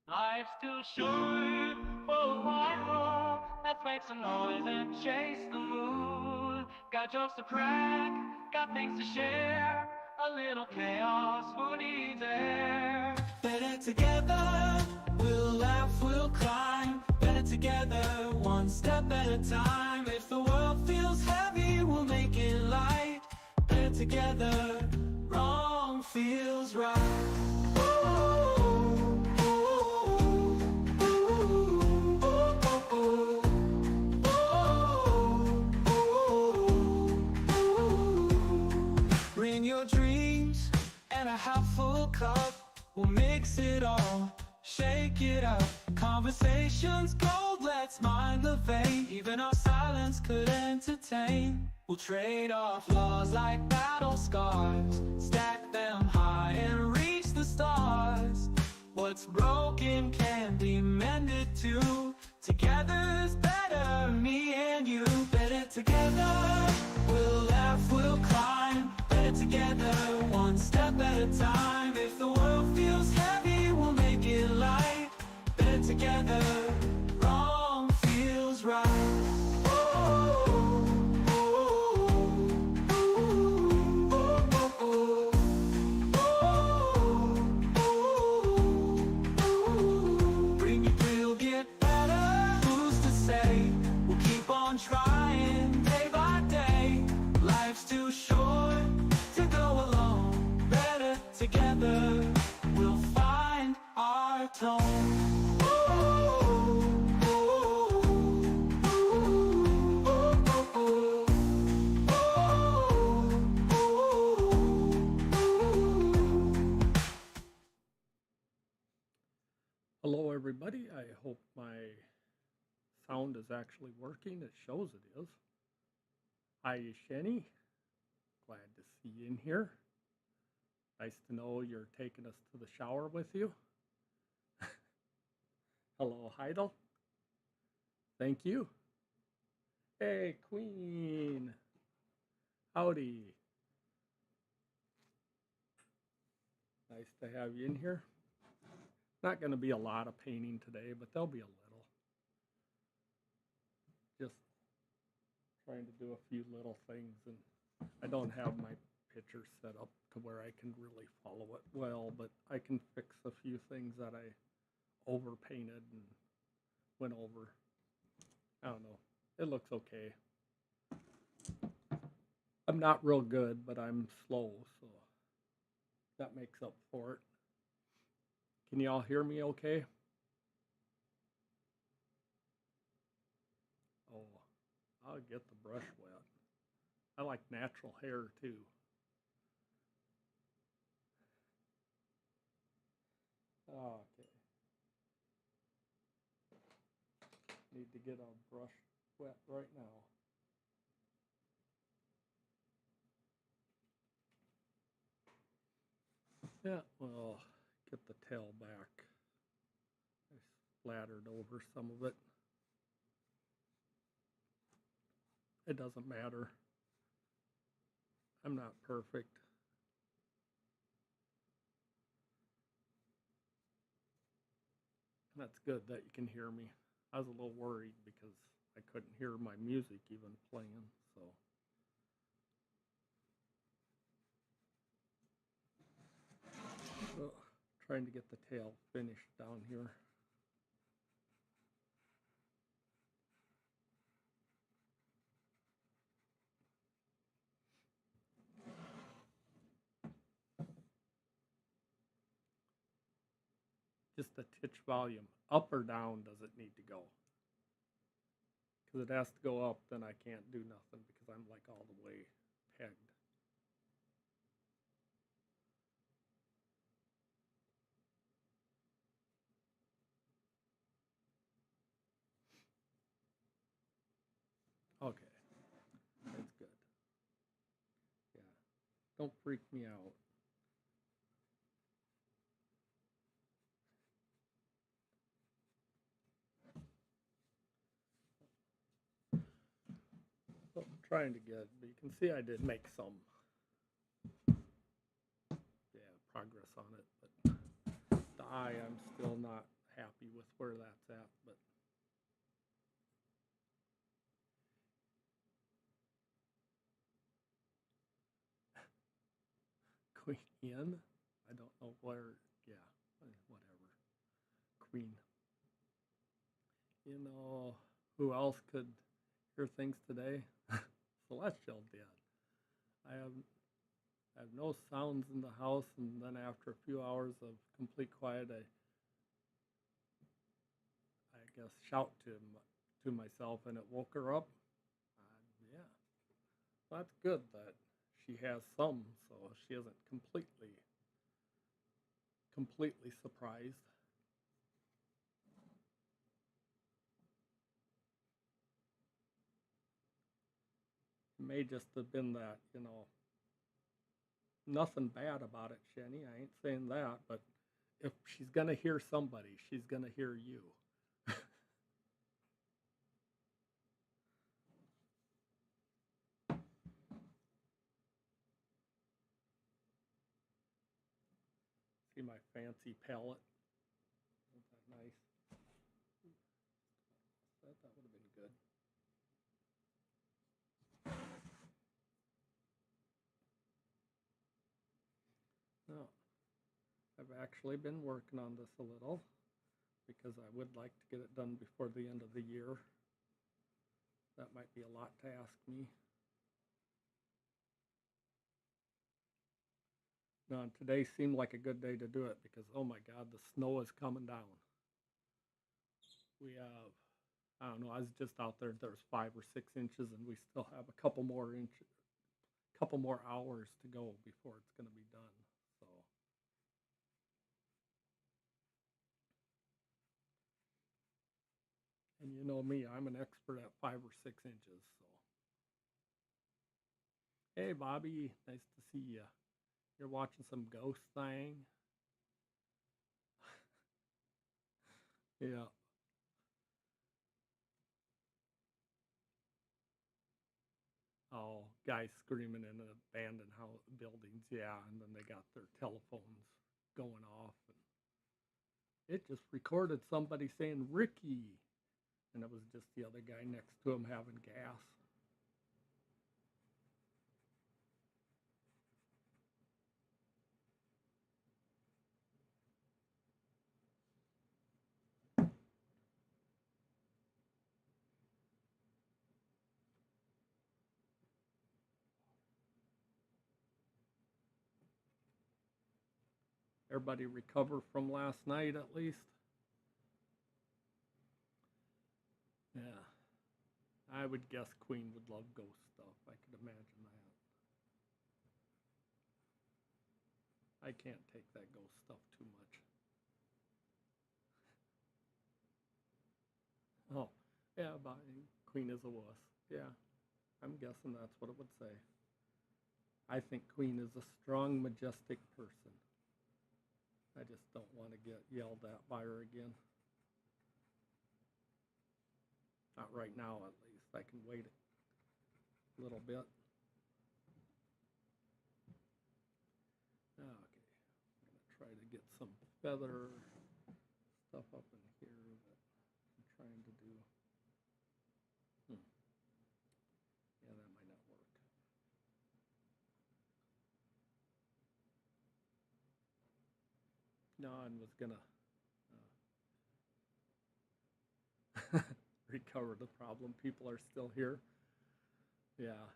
Life's too short for a while. Let's make some noise and chase the mood. Got jokes to crack, got things to share. A little chaos, who needs air? Better together, we'll laugh, we'll climb. Better together, one step at a time. If the world feels heavy, we'll make it light. Better together, wrong feels right. Bring your dreams and a half full cup. We'll mix it all, shake it up. Conversations gold, let's mind the vein. Even our silence could entertain. We'll trade off laws like battle scars, stack them high and reach the stars. What's broken can be mended too. Together's better, me and you. Better together, we'll laugh, we'll climb. Better together, one step at a time. If the world feels heavy, we'll make it light. Better together, wrong feels right. Trying day by day. Life's too short to go alone. Better together, we'll find our tone. Hello everybody, I hope my sound is actually working. It shows it is. Hi Shenny, glad to see you in here. Nice to know you're taking us to the shower with you. Hello Heidel, thank you. Hey Queen, howdy. Nice to have you in here. Not going to be a lot of painting today, but there'll be a little. Just trying to do a few little things, and I don't have my picture set up to where I can really follow it well, but I can fix a few things that I overpainted and went over. I don't know. It looks okay. I'm not real good, but I'm slow, so that makes up for it. Can you all hear me okay? Oh, I'll get the brush wet. I like natural hair too. Okay. Need to get a brush wet right now. Yeah, well, get the tail back. I splattered over some of it. It doesn't matter. I'm not perfect. That's good that you can hear me. I was a little worried because I couldn't hear my music even playing, so. Oh, trying to get the tail finished down here. Just the titch volume, up or down does it need to go? Because it has to go up, then I can't do nothing because I'm like all the way pegged. Okay, that's good. Yeah, don't freak me out. So I'm trying to get, but you can see I did make some, progress on it. But the eye, I'm still not happy with where that's at, but Queen in? I don't know where. Yeah, whatever. Queen. You know, who else could hear things today? Celestial did. I have no sounds in the house, and then after a few hours of complete quiet, I guess shout to myself, and it woke her up. Yeah, well, that's good that she has some, so she isn't completely surprised. It may just have been that, nothing bad about it, Shenny. I ain't saying that, but if she's gonna hear somebody, she's gonna hear you. See my fancy palette? Isn't that nice? That would have been good. No, I've actually been working on this a little because I would like to get it done before the end of the year. That might be a lot to ask me. No, and today seemed like a good day to do it because, oh my God, the snow is coming down. We have, I don't know, I was just out there, there was 5 or 6 inches, and we still have a couple more hours to go before it's going to be done. So, and you know me, I'm an expert at 5 or 6 inches. So, hey, Bobby, nice to see you. You're watching some ghost thing. Yeah. Oh, guys screaming in abandoned house buildings, yeah, and then they got their telephones going off, and it just recorded somebody saying Ricky, and it was just the other guy next to him having gas. Everybody recover from last night at least? Yeah. I would guess Queen would love ghost stuff. I could imagine that. I can't take that ghost stuff too much. Oh, yeah, but Queen is a wuss. Yeah, I'm guessing that's what it would say. I think Queen is a strong, majestic person. I just don't want to get yelled at by her again. Not right now, at least. I can wait a little bit. Okay, I'm going to try to get some feather stuff up in here that I'm trying to do. Yeah, that might not work. No, I was going to recover the problem. People are still here. Yeah.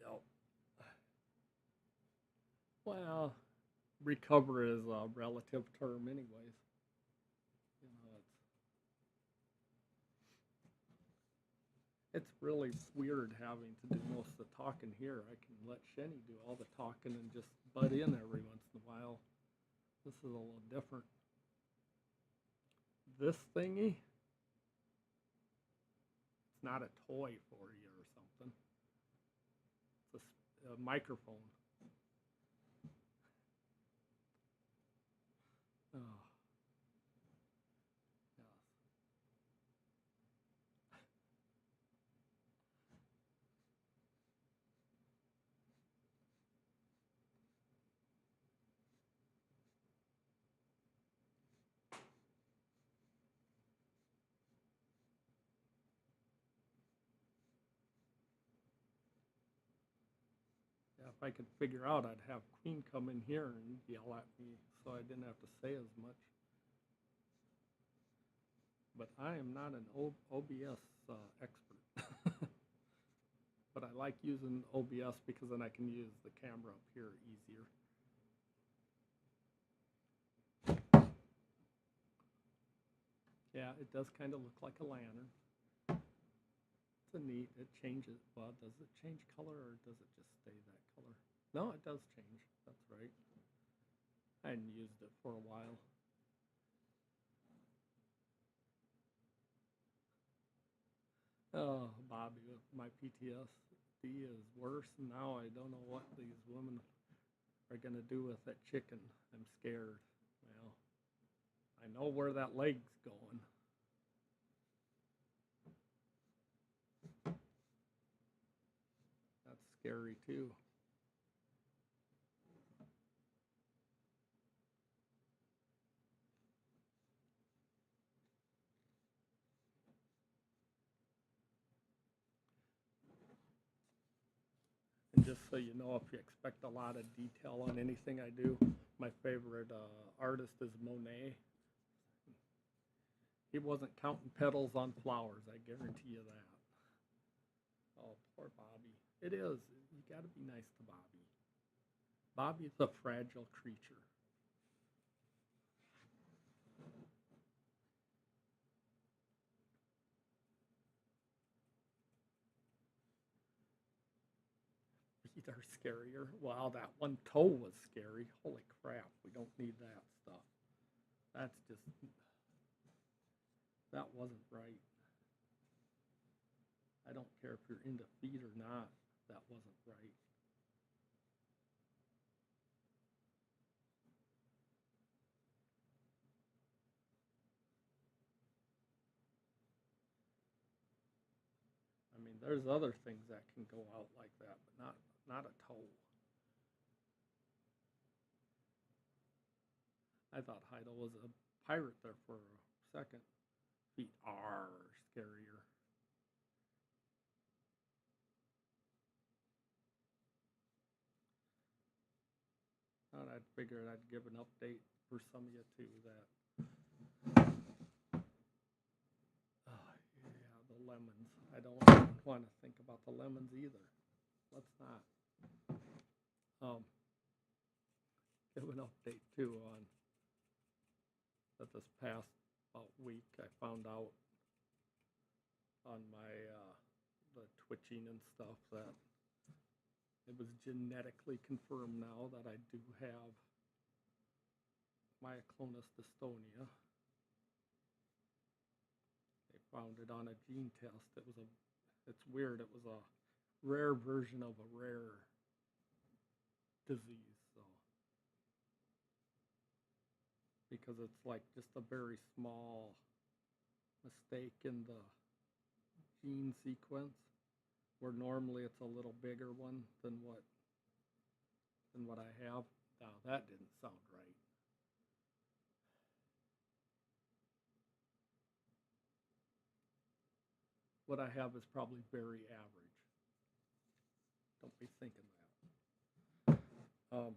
Yep. Well, recover is a relative term, anyways. You know, it's really weird having to do most of the talking here. I can let Shenny do all the talking and just butt in every once in a while. This is a little different. This thingy, it's not a toy for you or something. It's a microphone. Oh. Yes. if I could figure out, I'd have Queen come in here and yell at me so I didn't have to say as much. But I am not an OBS expert. But I like using OBS because then I can use the camera up here easier. Yeah, it does kind of look like a lantern. It's a neat, it changes. Well, does it change color or does it just stay that color? No, it does change. That's right. I hadn't used it for a while. Oh, Bobby, my PTSD is worse. Now I don't know what these women are going to do with that chicken. I'm scared. Well, I know where that leg's going. That's scary too. And just so you know, if you expect a lot of detail on anything I do, my favorite artist is Monet. He wasn't counting petals on flowers, I guarantee you that. Oh, poor Bobby. It is. You got to be nice to Bobby. Bobby's a fragile creature. Feet are scarier. Wow, that one toe was scary. Holy crap, we don't need that stuff. That's just, that wasn't right. I don't care if you're into feet or not, that wasn't right. I mean, there's other things that can go out like that, but not a toe. I thought Heido was a pirate there for a second. Feet are scarier. Thought I'd figure I'd give an update for some of you too that yeah, the lemons. I don't want to think about the lemons either. Let's not. Give an update too on that this past about week I found out on my the twitching and stuff that it was genetically confirmed now that I do have Myclonus Dystonia. They found it on a gene test. It's weird. It was a rare version of a rare disease. So because it's like just a very small mistake in the gene sequence, where normally it's a little bigger one than what I have. Now that didn't sound right. What I have is probably very average. Don't be thinking that.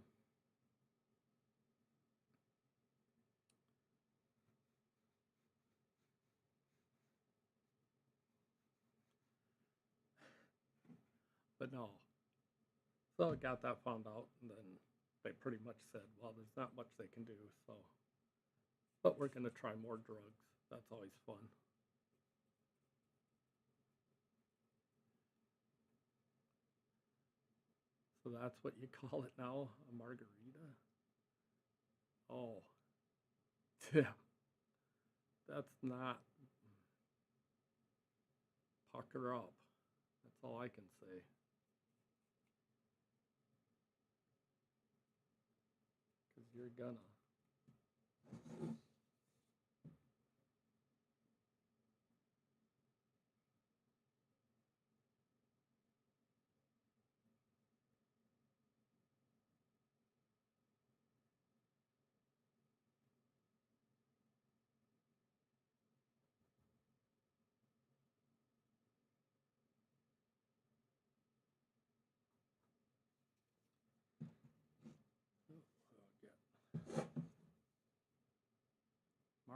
But no. So I got that found out, and then they pretty much said, well, there's not much they can do, so. But we're going to try more drugs. That's always fun. So that's what you call it now, a margarita? Oh. Yeah. That's not. Pucker up. That's all I can say. Because you're gonna.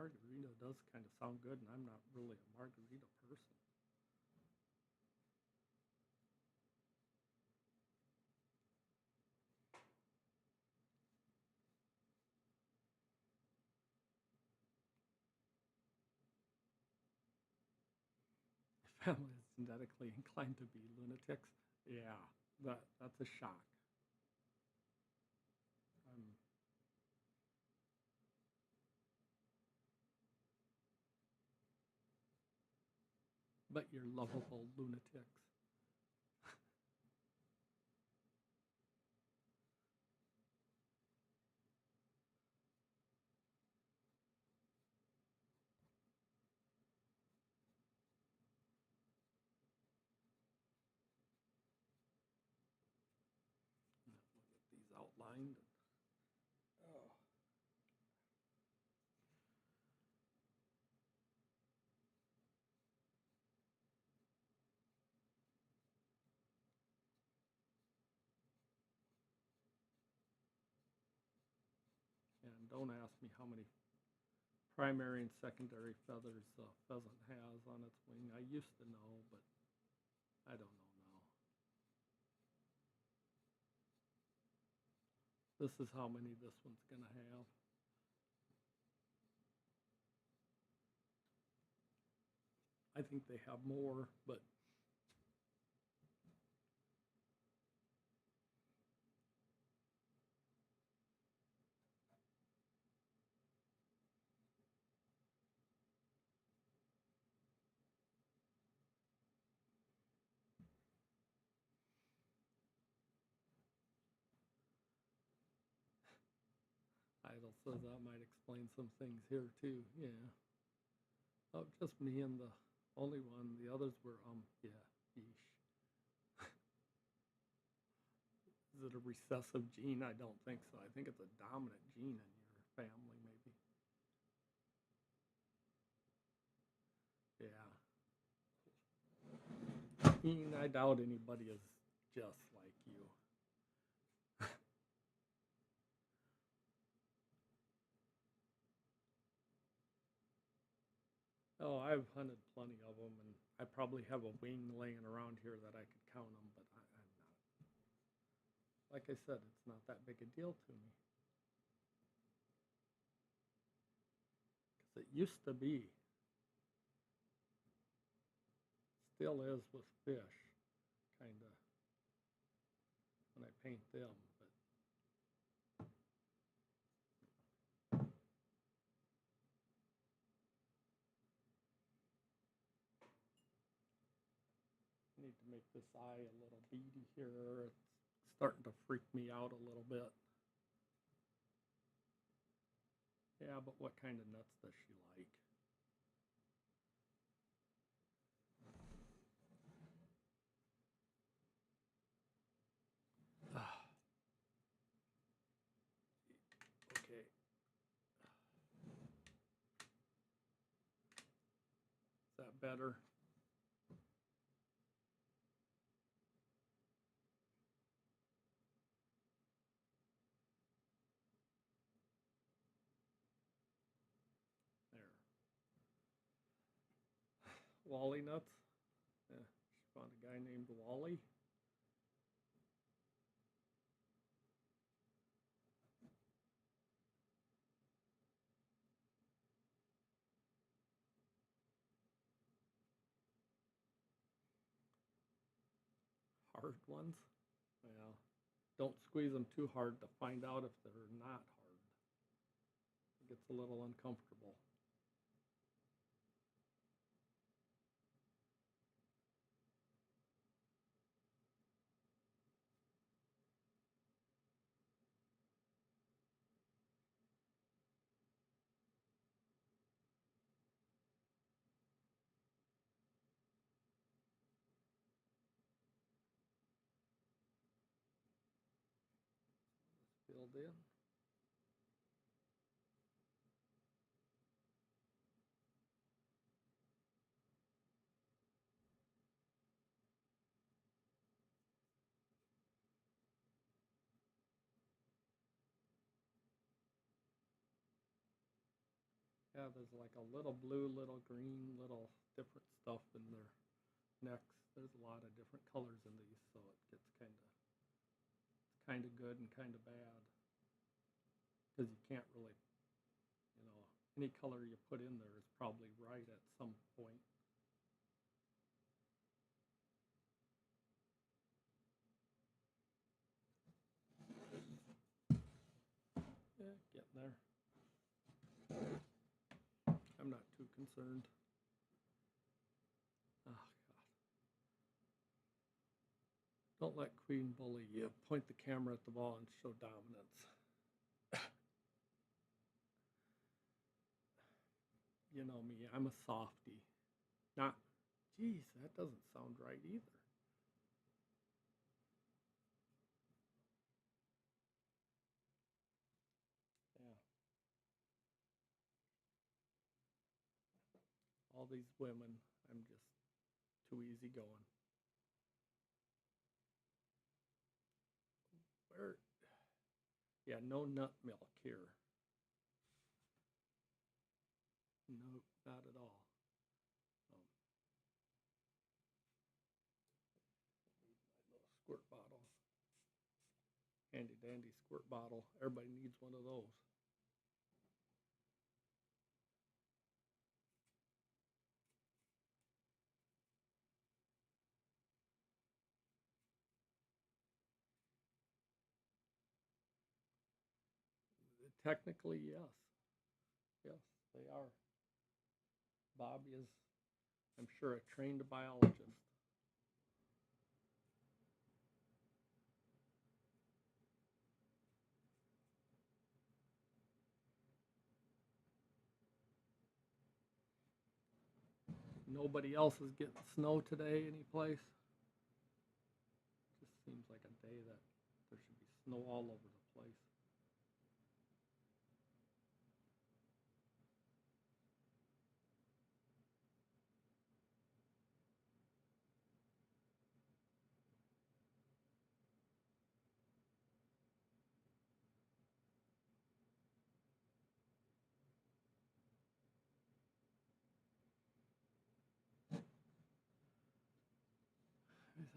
margarita does kind of sound good, and I'm not really a margarita person. Family is genetically inclined to be lunatics. Yeah, that's a shock. Um, but you're lovable lunatics. We'll get these outlined. Oh. And don't ask me how many primary and secondary feathers a pheasant has on its wing. I used to know, but I don't know now. This is how many this one's going to have. I think they have more, but Idle says that might explain some things here too. Yeah. Oh, just me and the only one. The others were, yeah, yeesh. Is it a recessive gene? I don't think so. I think it's a dominant gene in your family, maybe. Yeah. I doubt anybody is just like you. Oh, I've hunted plenty of them, and I probably have a wing laying around here that I could count them, but I'm not. Like I said, it's not that big a deal to me. Because it used to be, still is with fish, kind of, when I paint them. But I need to make this eye a little beady here. It's starting to freak me out a little bit. Yeah, but what kind of nuts does she like? Okay. Is that better? There. Wally nuts? Yeah, she found a guy named Wally. Hard ones? Well, don't squeeze them too hard to find out if they're not hard. It gets a little uncomfortable. Filled in. Yeah, there's like a little blue, little green, little different stuff in their necks. There's a lot of different colors in these, so it gets kind of good and kind of bad. Because you can't really, any color you put in there is probably right at some point. Yeah, getting there. I'm not too concerned. Oh, God. Don't let Queen bully you. Point the camera at the ball and show dominance. You know me, I'm a softie. Not, geez, that doesn't sound right either. Yeah. All these women, I'm just too easy going. Where? Yeah, no nut milk here. No, not at all. Little squirt bottle. Handy dandy squirt bottle. Everybody needs one of those. Technically, yes. Yes, they are. Bobby is, I'm sure, a trained biologist. Nobody else is getting snow today anyplace. Just seems like a day that there should be snow all over the place.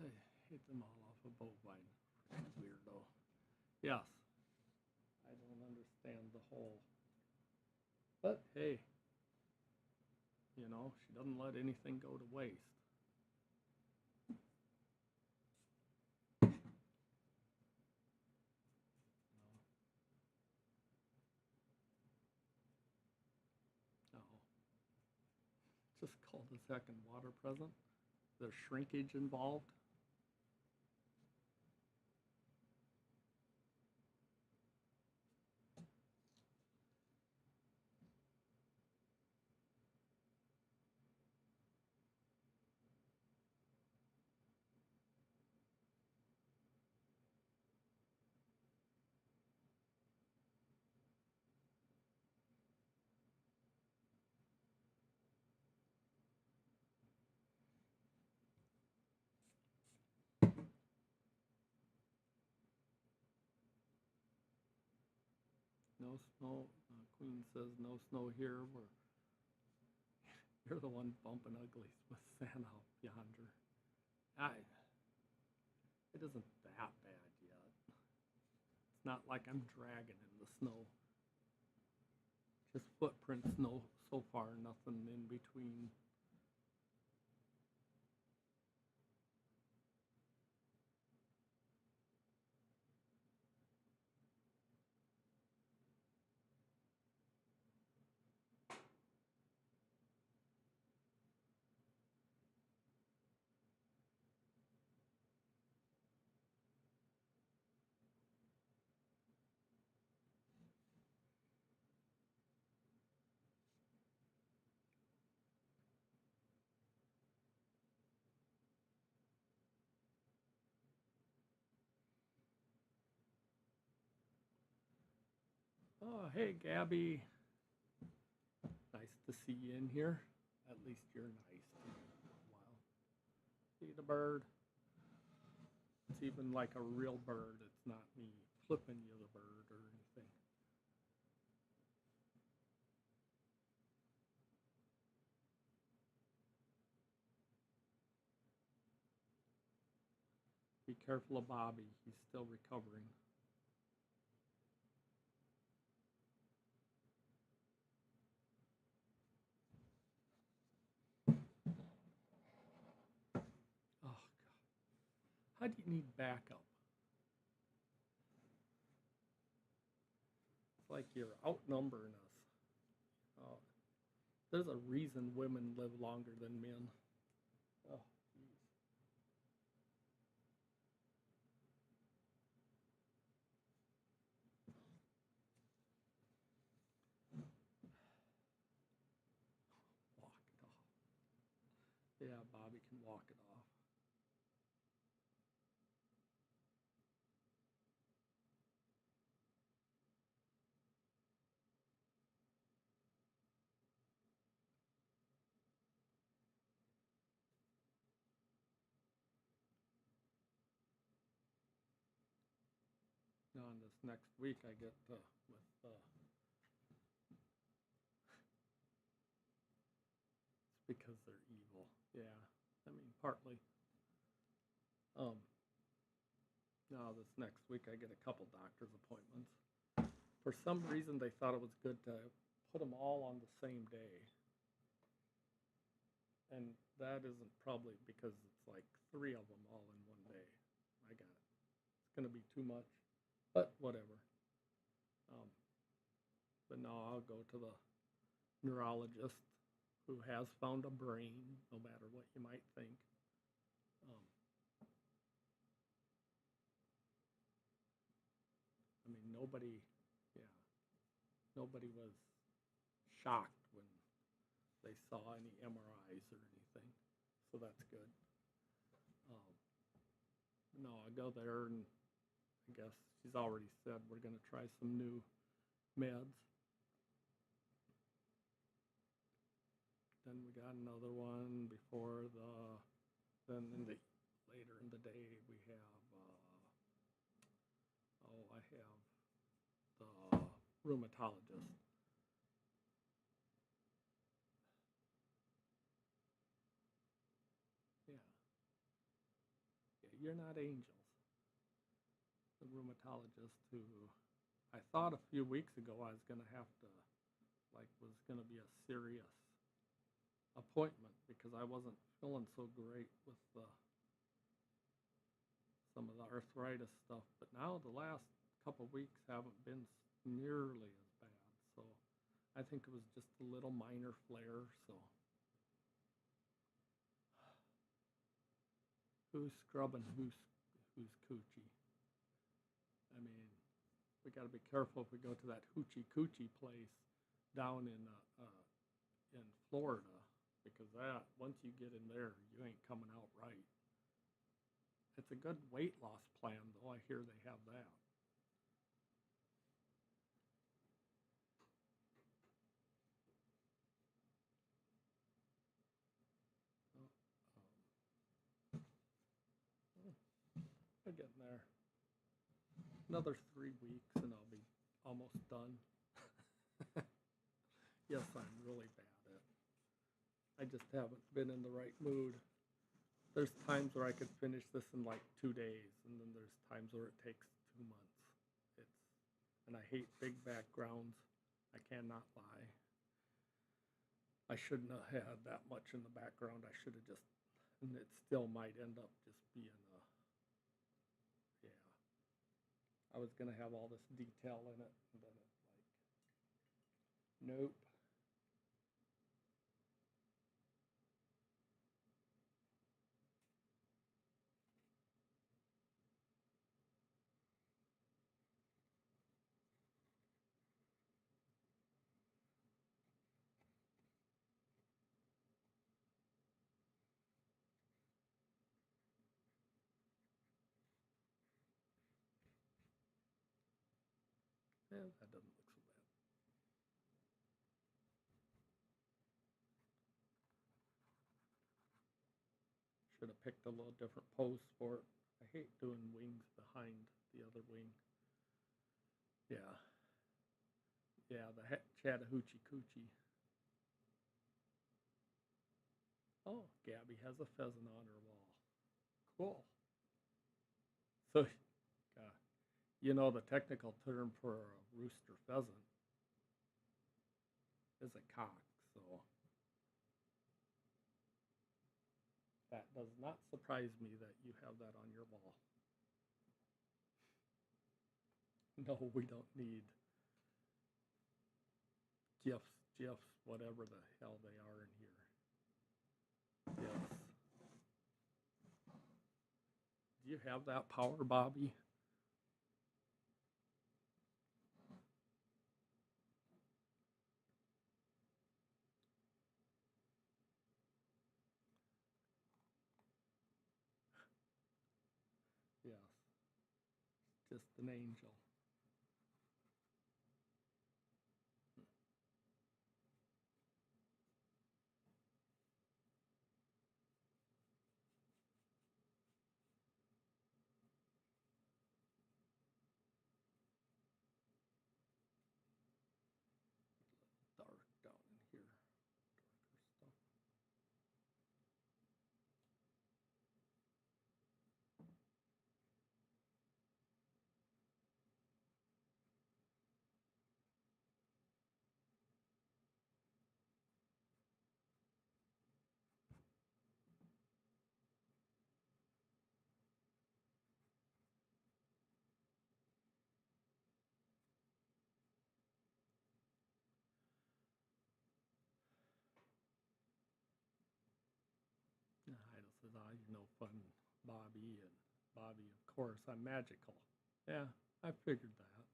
I hate them all off a bovine. Weirdo. Yes. I don't understand the whole. But hey, she doesn't let anything go to waste. No. Just called the second water present. There's shrinkage involved. No snow. Queen says no snow here. You're the one bumping uglies with Santa up yonder. It isn't that bad yet. It's not like I'm dragging in the snow. Just footprints so far, nothing in between. Oh, hey, Gabby. Nice to see you in here. At least you're nice. Wow. See the bird? It's even like a real bird. It's not me flipping you the bird or anything. careful of Bobby. He's still recovering. Oh, God. How do you need backup? It's like you're outnumbering us. Oh, there's a reason women live longer than men. Oh, geez. Walk it off. Yeah, Bobby can walk it off. Now, in this next week, I get with it's because they're evil. Yeah, I mean partly. Um, Now this next week, I get a couple doctor's appointments. For some reason, they thought it was good to put them all on the same day, and that isn't probably because it's like 3 of them all in one day. I got it. It's gonna be too much, but whatever. Um, but no, I'll go to the neurologist who has found a brain, no matter what you might think. Um, I mean, nobody was shocked when they saw any MRIs or anything, so that's good. Um, no, I go there, and I guess she's already said we're going to try some new meds. Then we got another one before then later in the day we have, I have the rheumatologist. Yeah. Yeah, you're not angels. The rheumatologist who I thought a few weeks ago I was going to have to, was going to be a serious appointment because I wasn't feeling so great with some of the arthritis stuff. But now the last couple of weeks haven't been nearly as bad. So I think it was just a little minor flare. So who's scrubbing who's coochie? I mean, we got to be careful if we go to that hoochie coochie place down in Florida, because that once you get in there, you ain't coming out right. It's a good weight loss plan, though. I hear they have that. We're getting there. Another 3 weeks, and I'll be almost done. Yes, I'm really bad at it. I just haven't been in the right mood. There's times where I could finish this in like 2 days, and then there's times where it takes 2 months. And I hate big backgrounds. I cannot lie. I shouldn't have had that much in the background. I should have just, and it still might end up just being yeah. I was gonna have all this detail in it, and then it's like, nope. Yeah, that doesn't look so bad. Should have picked a little different pose for it. I hate doing wings behind the other wing. Yeah. Yeah, the Chattahoochee Coochie. Oh, Gabby has a pheasant on her wall. Cool. So, you know, the technical term for a rooster pheasant is a cock. So that does not surprise me that you have that on your wall. No, we don't need GIFs, whatever the hell they are in here. Yes. Do you have that power, Bobby? Yes. Just an angel. Dark down in here. Darker stuff. Idle says, "Ah, you're no fun, Bobby." And Bobby, of course, I'm magical. Yeah, I figured that.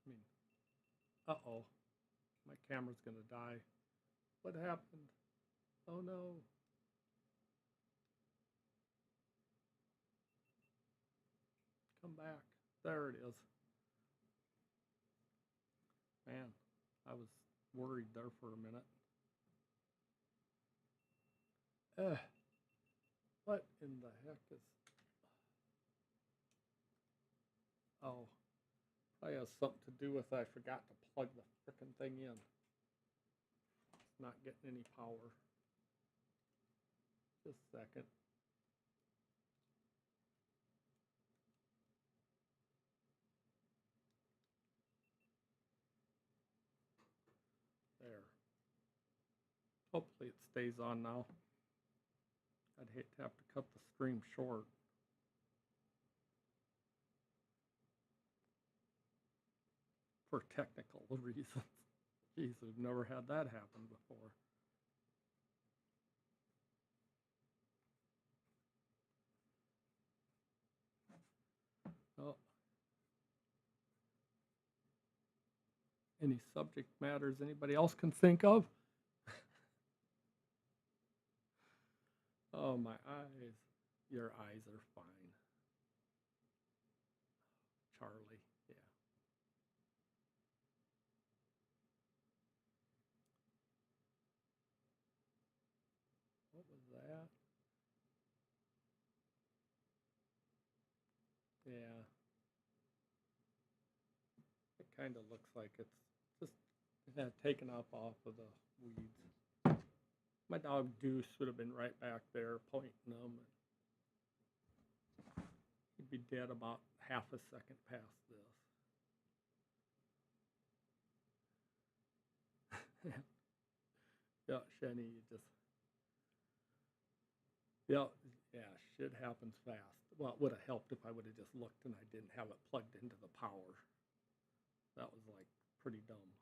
I mean, uh-oh, my camera's gonna die. What happened? Oh no. Come back. There it is. Man, I was worried there for a minute. What in the heck is... Oh, probably has something to do with I forgot to plug the frickin' thing in. It's not getting any power. Just a second. There. Hopefully it stays on now. I'd hate to have to cut the stream short. For technical reasons. Jeez, we've never had that happen before. Oh. Any subject matters anybody else can think of? Oh, my eyes. Your eyes are fine. Charlie, yeah. What was that? Yeah. It kind of looks like it's just taken up off of the weeds. My dog Deuce would have been right back there pointing them. He'd be dead about half a second past this. Yeah, Shenny, you just... Yeah, shit happens fast. Well, it would have helped if I would have just looked and I didn't have it plugged into the power. That was like pretty dumb.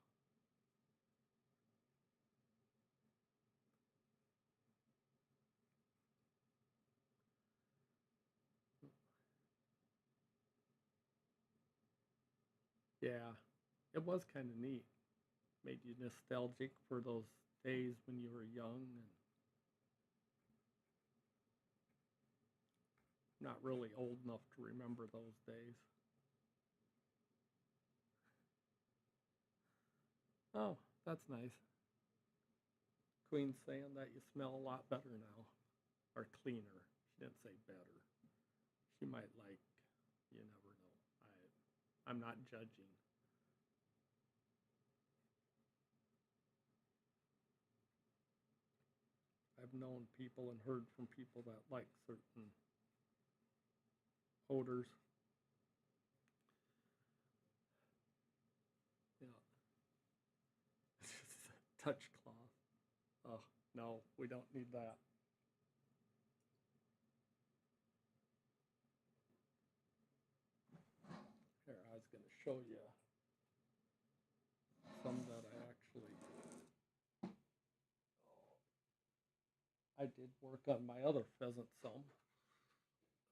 Yeah, it was kind of neat. Made you nostalgic for those days when you were young and not really old enough to remember those days. Oh, that's nice. Queen's saying that you smell a lot better now. Or cleaner. She didn't say better. She might like, you never know. I'm not judging. I've known people and heard from people that like certain odors. Yeah. It's just a touch cloth. Oh, no, we don't need that. Here, I was going to show you some that I did work on my other pheasant some.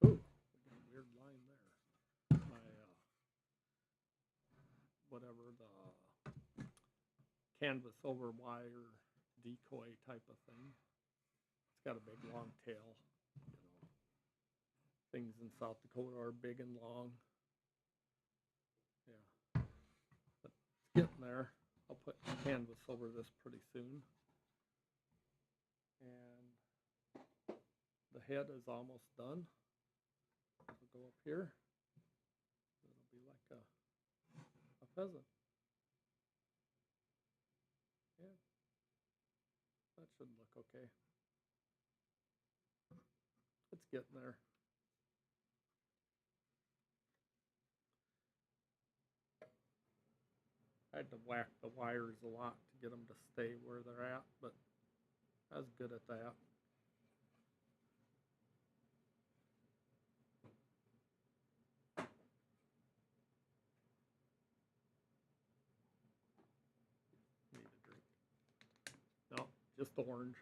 Ooh, we got a weird line there. My, whatever, the canvas over wire decoy type of thing. It's got a big long tail. You know, things in South Dakota are big and long. Yeah, but it's getting there. I'll put canvas over this pretty soon. And the head is almost done. It'll go up here. It'll be like a pheasant. Yeah, that should look okay. It's getting there. I had to whack the wires a lot to get them to stay where they're at, but I was good at that. Need a drink. No, just orange.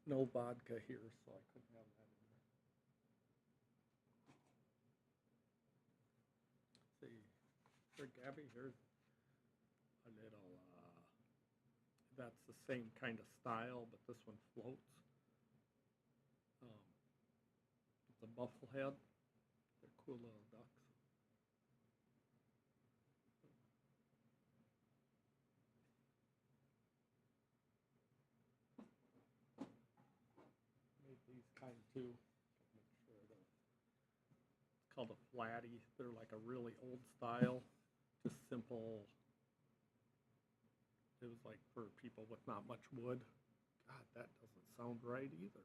No vodka here, so I couldn't have that in there. See, for Gabby, here's a little, that's the same kind of style, but this one floats. It's a bufflehead. They're cool little ducks. Made these kind too. Make sure it's called a flatty. They're like a really old style, just simple. It was like for people with not much wood. God, that doesn't sound right either.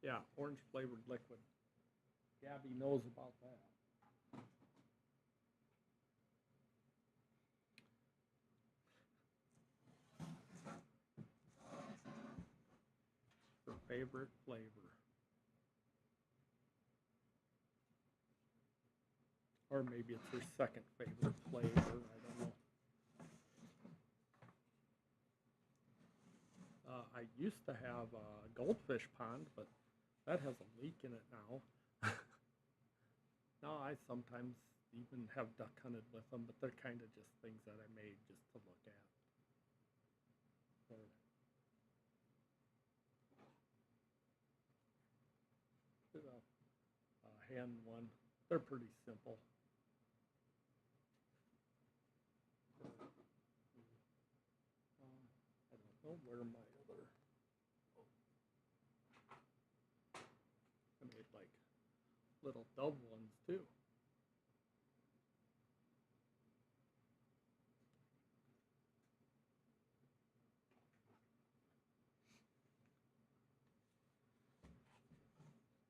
Yeah, orange flavored liquid. Gabby knows about that. Her favorite flavor. Or maybe it's her second favorite flavor. I don't know. I used to have a goldfish pond, but that has a leak in it now. Now I sometimes even have duck hunted with them, but they're kind of just things that I made just to look at. A hen one. They're pretty simple. I don't know where my other. I made like little dove ones too.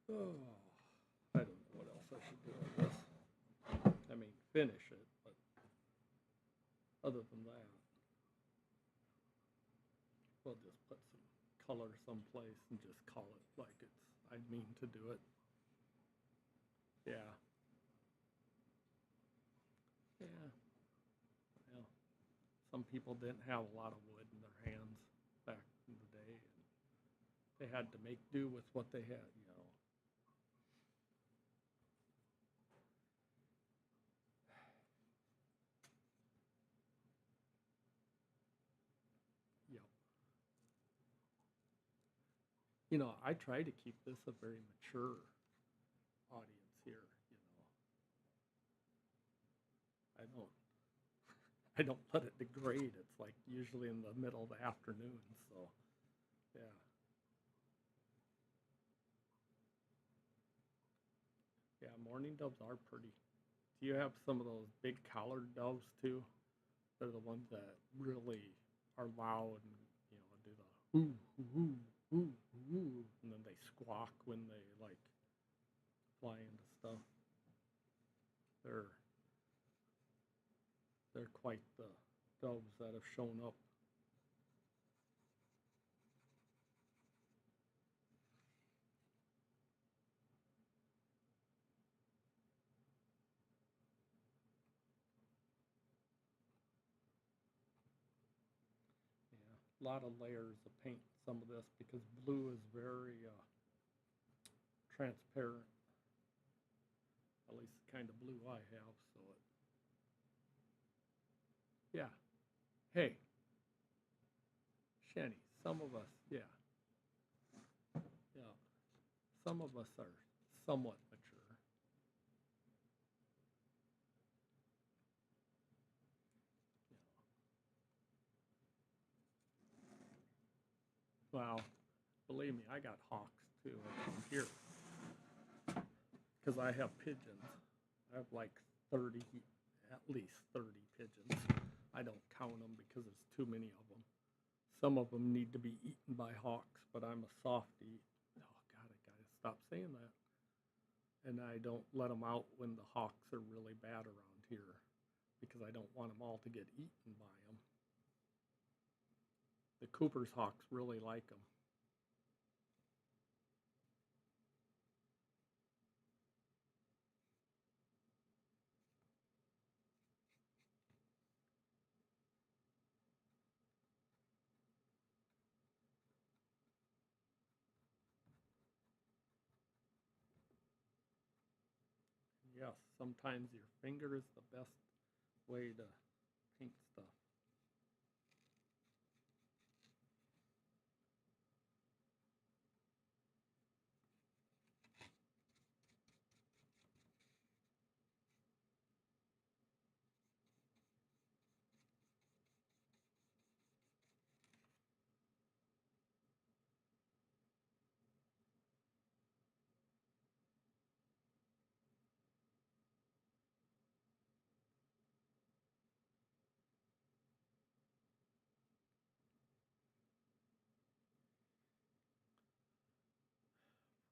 Oh, I don't know what else I should do with this. I mean, finish it, but other than that, we'll just put some color someplace and just call it like I mean to do it. Yeah. Yeah. Well, some people didn't have a lot of wood in their hands back in the day, and they had to make do with what they had, you know. Yep. You know, I try to keep this a very mature audience here, you know. I don't let it degrade. It's like usually in the middle of the afternoon, so yeah. Yeah, mourning doves are pretty. Do you have some of those big collared doves too? They're the ones that really are loud and do the hoo hoo hoo hoo, and then they squawk when they like fly into stuff. They're they're quite the doves that have shown up. Yeah, a lot of layers of paint. Some of this because blue is very transparent. At least the kind of blue I have. So yeah. Hey, Shenny. Some of us, yeah, yeah. Some of us are somewhat mature. Well, believe me, I got hawks too here because I have pigeons. I have like 30, at least 30 pigeons. I don't count them because there's too many of them. Some of them need to be eaten by hawks, but I'm a softie. Oh God, I gotta stop saying that. And I don't let them out when the hawks are really bad around here because I don't want them all to get eaten by them. The Cooper's hawks really like them. Yes, sometimes your finger is the best way to paint stuff.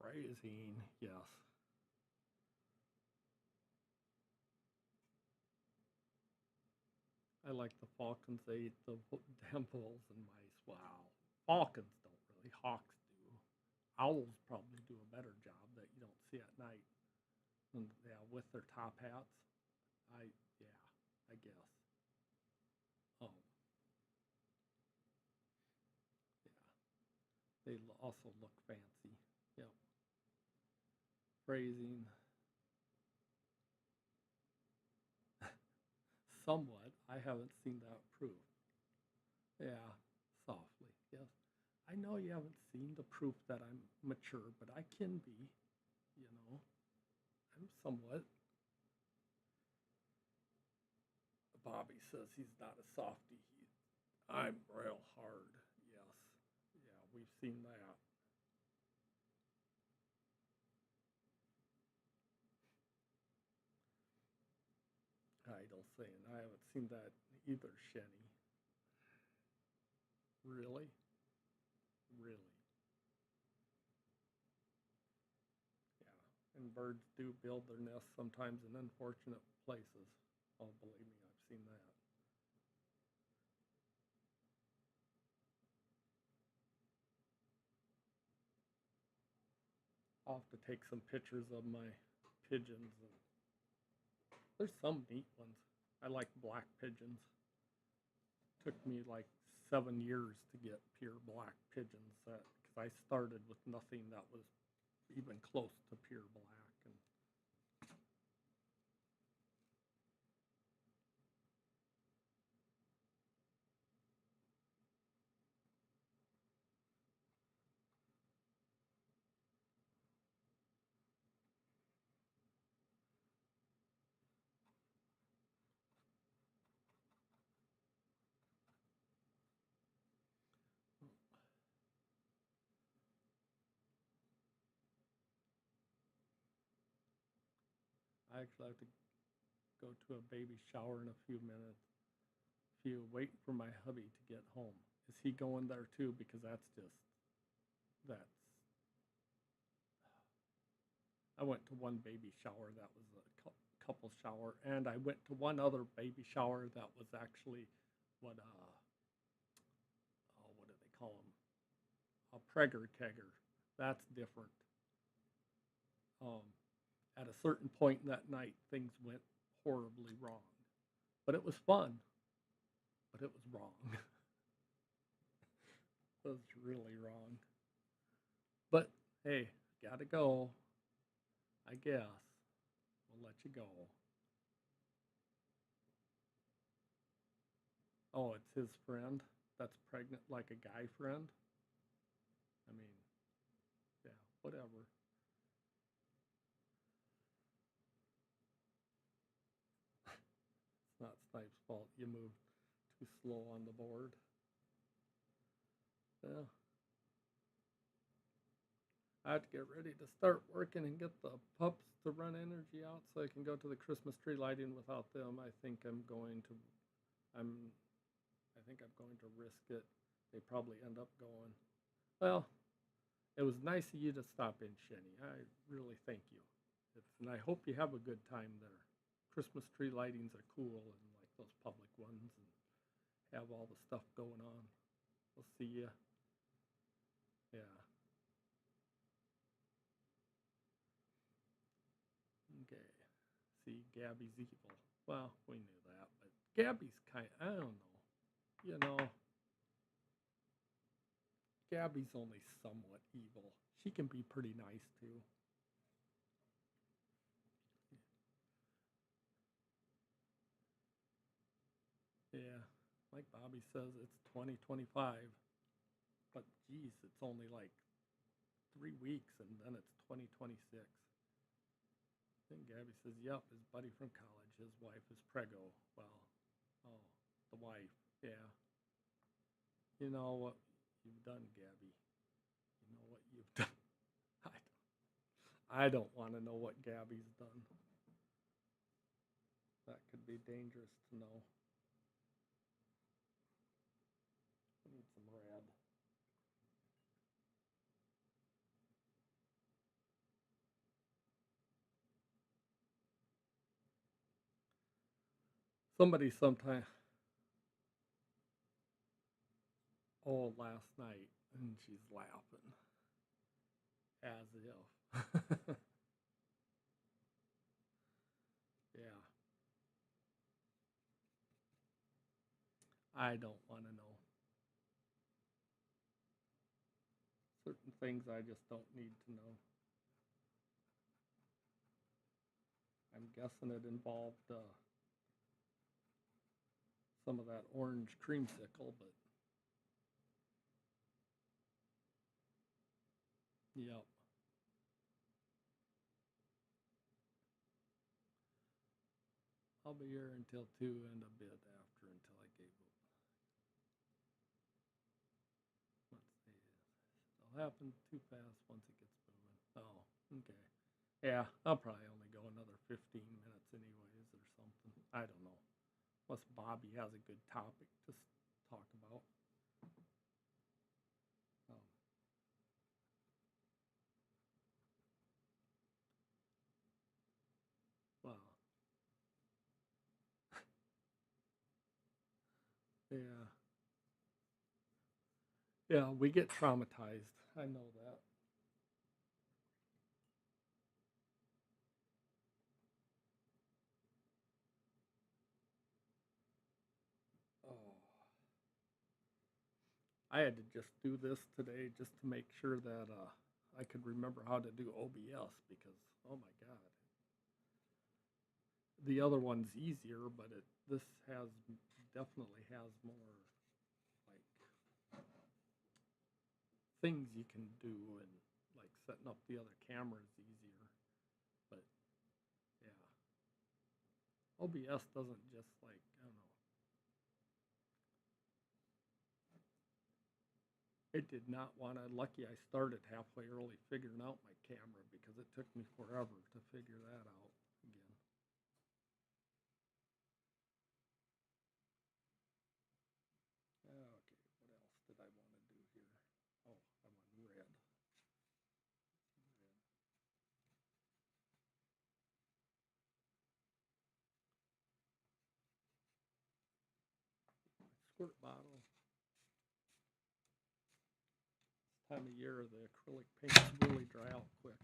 Phrasing, yes. I like the falcons. They eat the damn voles and mice. Wow. Falcons don't really. Hawks do. Owls probably do a better job that you don't see at night. And yeah, with their top hats. Yeah, I guess. Um, yeah, they also look fancy. Yep. Phrasing, somewhat. I haven't seen that proof. Yeah, softly. Yes. I know you haven't seen the proof that I'm mature, but I can be, you know. I'm somewhat. Bobby says he's not a softie. I'm real hard. Yes. Yeah, we've seen that. Idle saying, I haven't seen that either, Shenny. Really? Really? Yeah. And birds do build their nests sometimes in unfortunate places. Oh, believe me, I've seen that. I'll have to take some pictures of my pigeons. And there's some neat ones. I like black pigeons. Took me like 7 years to get pure black pigeons because I started with nothing that was even close to pure black. And I actually have to go to a baby shower in a few minutes. Waiting for my hubby to get home. Is he going there too? Because that's. I went to one baby shower that was a couple shower, and I went to one other baby shower that was actually what what do they call them? A pregger kegger. That's different. Um, at a certain point in that night, things went horribly wrong, but it was fun. But it was wrong. It was really wrong. But hey, gotta go. I guess we'll let you go. Oh, it's his friend that's pregnant, like a guy friend. I mean, yeah, whatever. It's not Snipe's fault you moved too slow on the board. Yeah. I have to get ready to start working and get the pups to run energy out so I can go to the Christmas tree lighting without them. I think I'm going to risk it. They probably end up going. Well, it was nice of you to stop in, Shenny. I really thank you. And I hope you have a good time there. Christmas tree lightings are cool, and like those public ones, and have all the stuff going on. We'll see you. Yeah. Okay. See, Gabby's evil. Well, we knew that, but Gabby's I don't know. You know, Gabby's only somewhat evil. She can be pretty nice too. Yeah, like Bobby says, it's 2025, but geez, it's only like 3 weeks and then it's 2026. Then Gabby says, yep, his buddy from college, his wife is preggo. Well, oh, the wife, yeah. You know what you've done, Gabby. You know what you've done. I don't want to know what Gabby's done. That could be dangerous to know. I need some red. Somebody sometime, oh, last night, and she's laughing as if. Yeah, I don't want to know. Certain things I just don't need to know. I'm guessing it involved some of that orange creamsicle, but yep. I'll be here until 2 and a bit after until I gave up. Let's see. It'll happen too fast once it gets moving. Oh, okay. Yeah, I'll probably only go another 15 minutes anyways or something. I don't know. Unless Bobby has a good topic to talk about. Um, well, yeah. Yeah, we get traumatized. I know that. Oh. I had to just do this today just to make sure that I could remember how to do OBS because, oh my God. The other one's easier, but this definitely has more like things you can do, and like setting up the other camera is easier. But yeah, OBS doesn't just like, I don't know. It did not want to. Lucky I started halfway early figuring out my camera because it took me forever to figure that out again. squirt bottle. This time of year, the acrylic paints really dry out quick.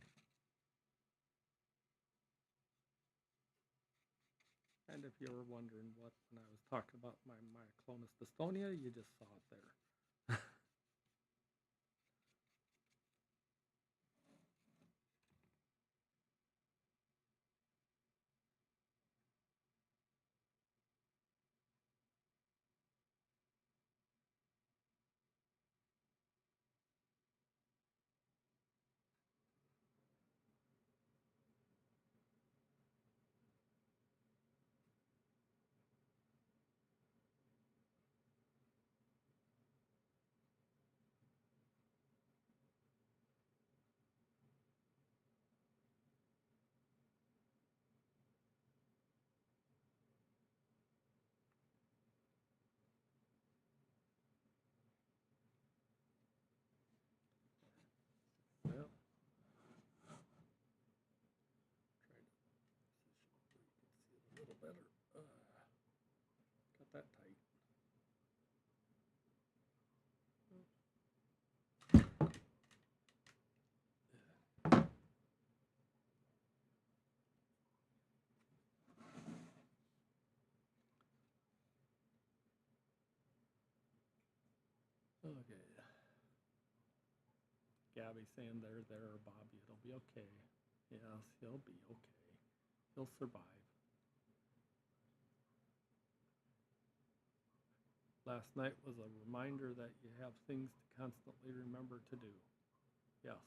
And if you were wondering what, when I was talking about my Myclonus Dystonia, you just saw it there. Well, try to position so you can see it a little better. Got that tight. Okay. Gabby saying there, Bobby, it'll be okay. Yes, he'll be okay. He'll survive. Last night was a reminder that you have things to constantly remember to do. Yes.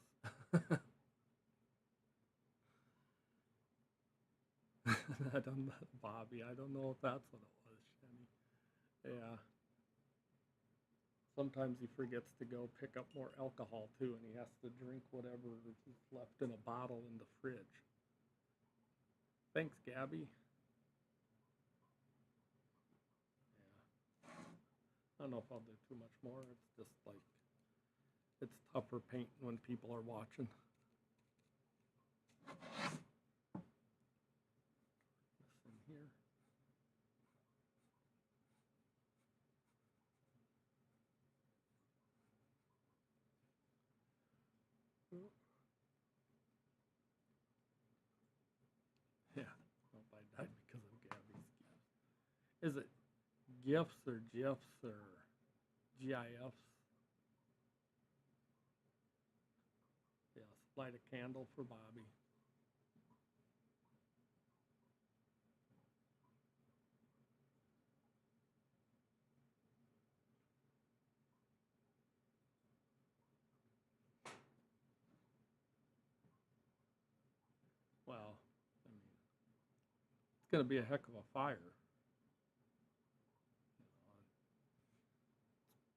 I don't know, Bobby. I don't know if that's what it was, Shenny. Yeah. Sometimes he forgets to go pick up more alcohol too, and he has to drink whatever is left in a bottle in the fridge. Thanks, Gabby. Yeah. I don't know if I'll do too much more. It's just like, it's tougher painting when people are watching. This in here. Yeah, hope I died because of Gabby's gifts. Is it gifts or GIFs or GIFs? Yes, light a candle for Bobby. Well, I mean, it's going to be a heck of a fire.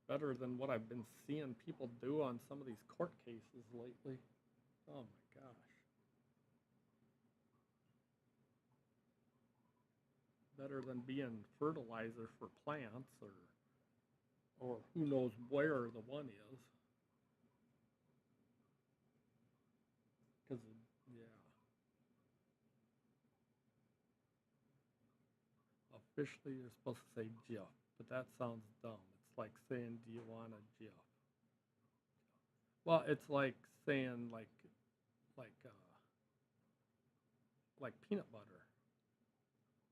Better than what I've been seeing people do on some of these court cases lately. Oh my gosh. Better than being fertilizer for plants or who knows where the one is. Because, yeah. Officially, you're supposed to say GIF, but that sounds dumb. It's like saying, do you want a GIF? Well, it's like saying like like peanut butter.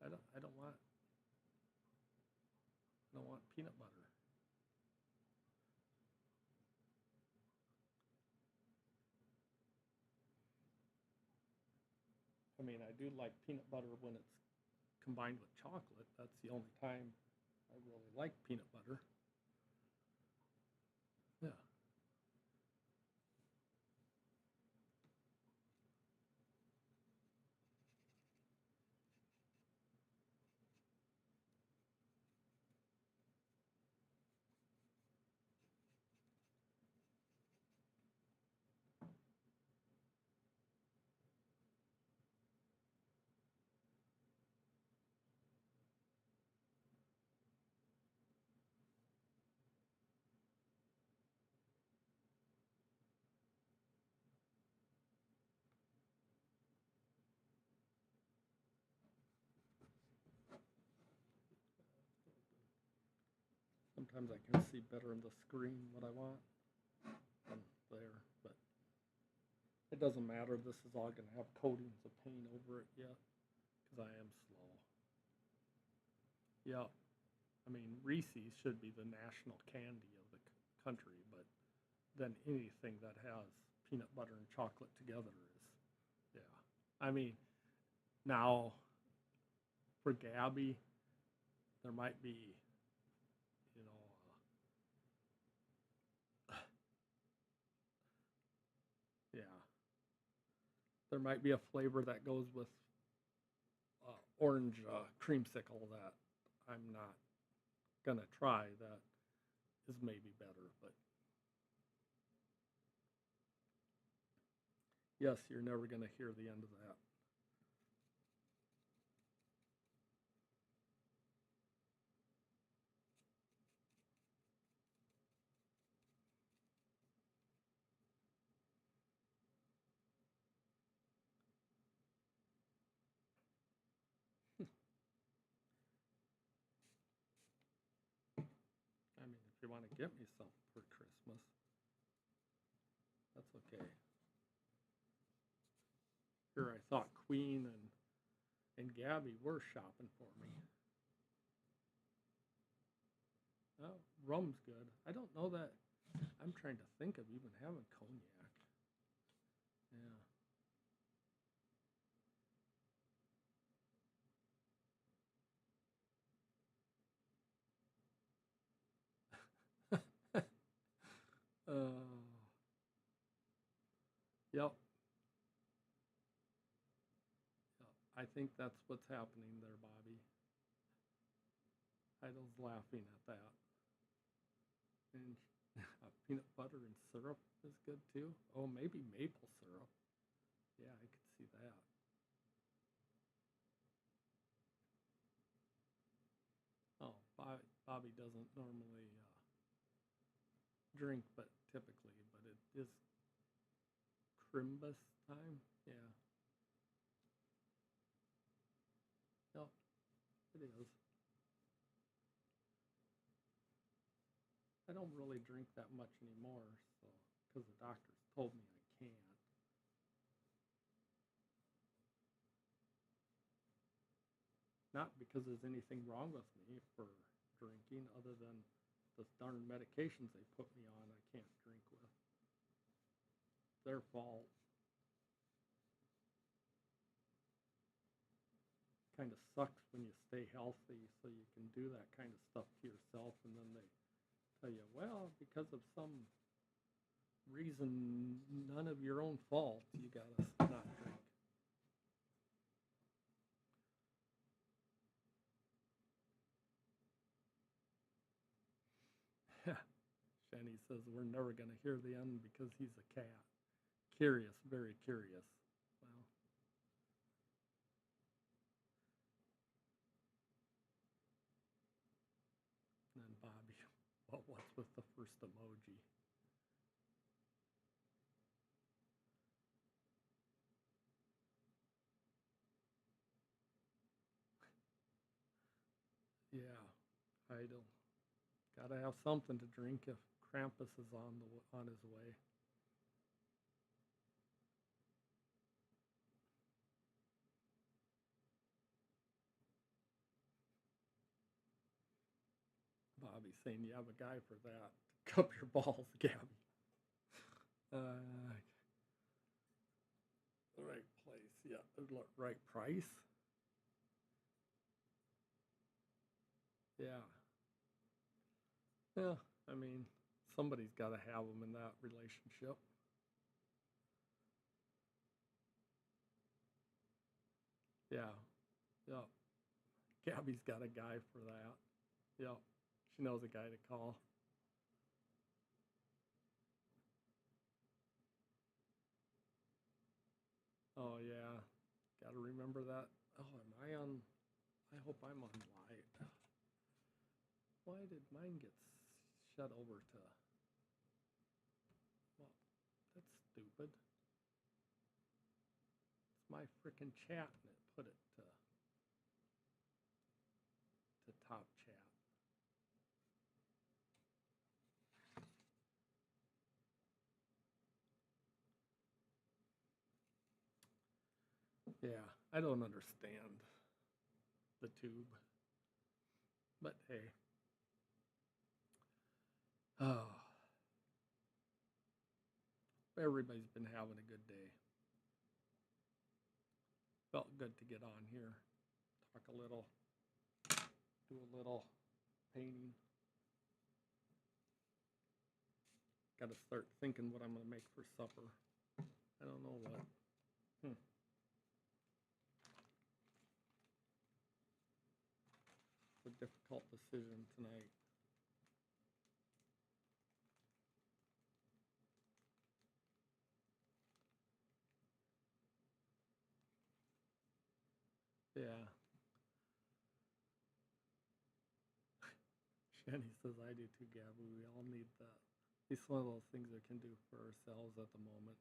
I don't want peanut butter. I mean, I do like peanut butter when it's combined with chocolate. That's the only time I really like peanut butter. Yeah. sometimes I can see better in the screen what I want than there, but it doesn't matter. This is all going to have coatings of paint over it yet because I am slow. Yep. I mean, Reese's should be the national candy of the country, but then anything that has peanut butter and chocolate together is, yeah. I mean, now for Gabby, there might be, you know, yeah, there might be a flavor that goes with orange creamsicle that I'm not gonna try that is maybe better, but yes, you're never gonna hear the end of that. I mean, if you want to get me something for Christmas, that's okay. Here, I thought Queen and Gabby were shopping for me. Oh, rum's good. I don't know that. I'm trying to think of even having cognac. Yeah. Yep. Yep. I think that's what's happening there, Bobby. I was laughing at that. And peanut butter and syrup is good too. Oh, maybe maple syrup. Yeah, I could see that. Oh, Bobby doesn't normally drink, but typically, but it is Crimbus time. Yeah. Yep, it is. I don't really drink that much anymore, so because the doctors told me I can't. Not because there's anything wrong with me for drinking, other than the darn medications they put me on I can't drink with. Their fault. Kind of sucks when you stay healthy so you can do that kind of stuff to yourself, and then they tell you, well, because of some reason none of your own fault, you gotta not drink. Shanny says we're never gonna hear the end because he's a cat. Curious, very curious. Well, and then Bobby, well, what's with the first emoji? Yeah, I don't. Gotta have something to drink if Krampus is on his way. Bobby saying you have a guy for that. Cup your balls, Gabby. Uh, the right place, yeah. The right price. Yeah. Yeah, I mean, somebody's got to have them in that relationship. Yeah. Yep. Gabby's got a guy for that. Yep. She knows a guy to call. Oh, yeah. Got to remember that. Oh, am I on? I hope I'm on live. Why did mine get shut over to? Well, that's stupid. It's my freaking chat and it put it to top chat. Yeah, I don't understand the tube. But hey. Oh. Everybody's been having a good day. Felt good to get on here, talk a little, do a little painting. Got to start thinking what I'm going to make for supper. I don't know what. It's a difficult decision tonight. Yeah. Shanny says, I do too, Gabby. We all need that. It's one of those things we can do for ourselves at the moment.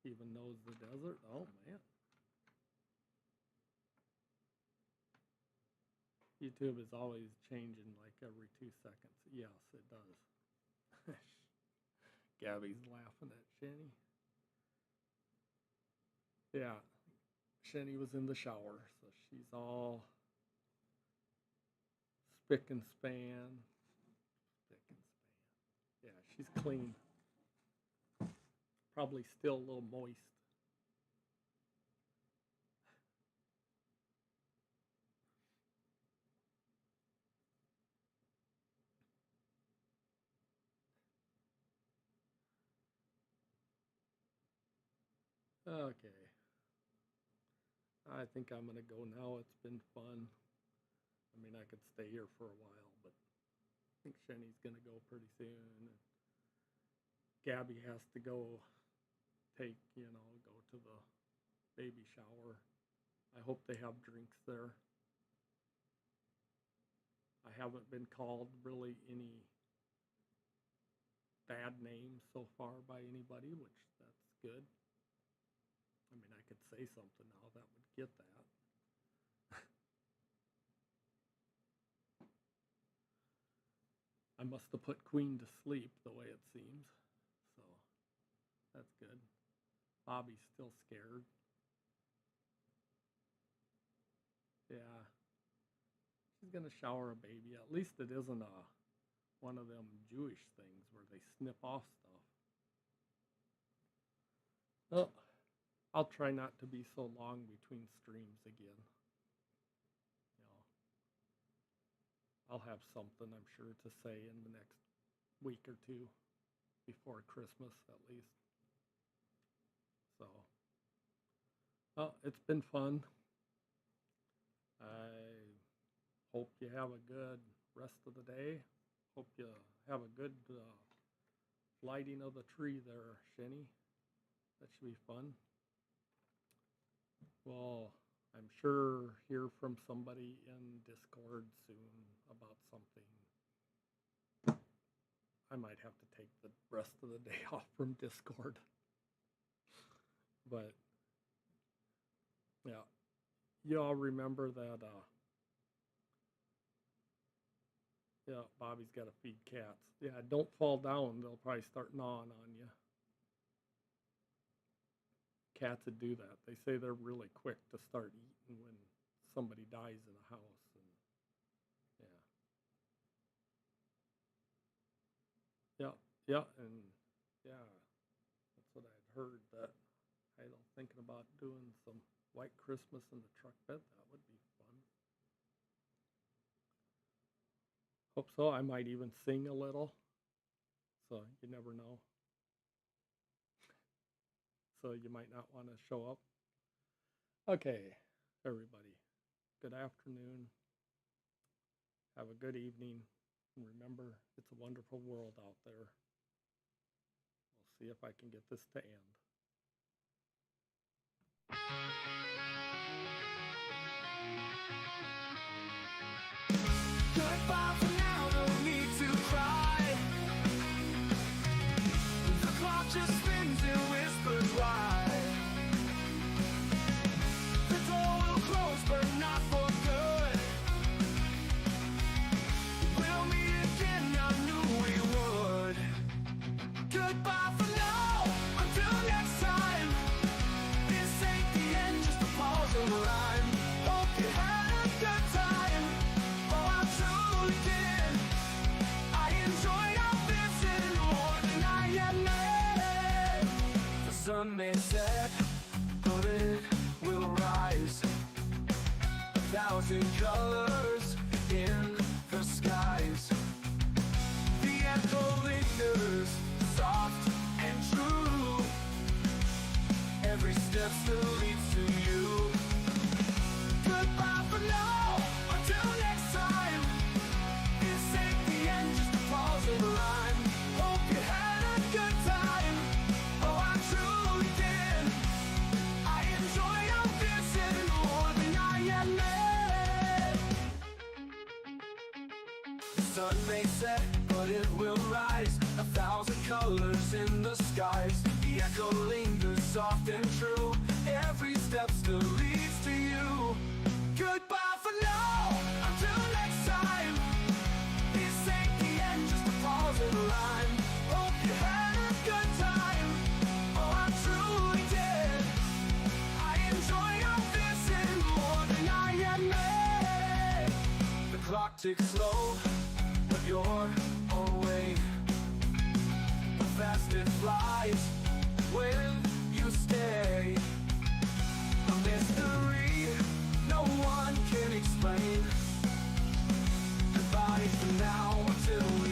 Even knows the desert. Oh, man. YouTube is always changing like every 2 seconds. Yes, it does. Gabby's laughing at Shanny. Yeah. Shanny was in the shower, so she's all spick and span. Spick and span. Yeah, she's clean. Probably still a little moist. Okay. I think I'm going to go now. It's been fun. I mean, I could stay here for a while, but I think Shanny's going to go pretty soon. Gabby has to go go to the baby shower. I hope they have drinks there. I haven't been called really any bad names so far by anybody, which that's good. I mean, I could say something now that would get that. I must have put Queen to sleep the way it seems. So that's good. Bobby's still scared. Yeah. She's going to shower a baby. At least it isn't one of them Jewish things where they snip off stuff. Well, I'll try not to be so long between streams again. I'll have something, I'm sure, to say in the next week or two before Christmas, at least. So, well, it's been fun. I hope you have a good rest of the day. Hope you have a good lighting of the tree there, Shenny. That should be fun. Well, I'm sure hear from somebody in Discord soon about something. I might have to take the rest of the day off from Discord. But, yeah. You all remember that, yeah, Bobby's got to feed cats. Yeah, don't fall down. They'll probably start gnawing on you. Cats would do that. They say they're really quick to start eating when somebody dies in a house. And yeah, and yeah, that's what I'd heard. That I was thinking about doing some White Christmas in the truck bed. That would be fun. Hope so. I might even sing a little. So you never know. So you might not want to show up. Okay, everybody. Good afternoon. Have a good evening. And remember, it's a wonderful world out there. We'll see if I can get this to end. Goodbye for now, no need to cry. The clock just spins and whispers why. The door will close, but not for good. We'll meet again, I knew we would. Goodbye for now, until next time. This ain't the may set, but it will rise. 1,000 colors in the skies. The echo lingers, soft and true. Every step still leads to you. Goodbye for now, until next time. This ain't the end, just a pause in the line. Hope you had a good time. Oh, I truly did. I enjoy our visit more than I admit. The sun may set, but it will rise. 1,000 colors in the skies. The echo lingers soft and true. Every step still leads to you. Goodbye for now, until next time. This ain't the end, just a pause in the line. Hope you had a good time. Oh, I truly did. I enjoy our visit more than I admit. The clock ticks slow, but you're away. Fast it flies when you stay. A mystery no one can explain. Goodbye for now until we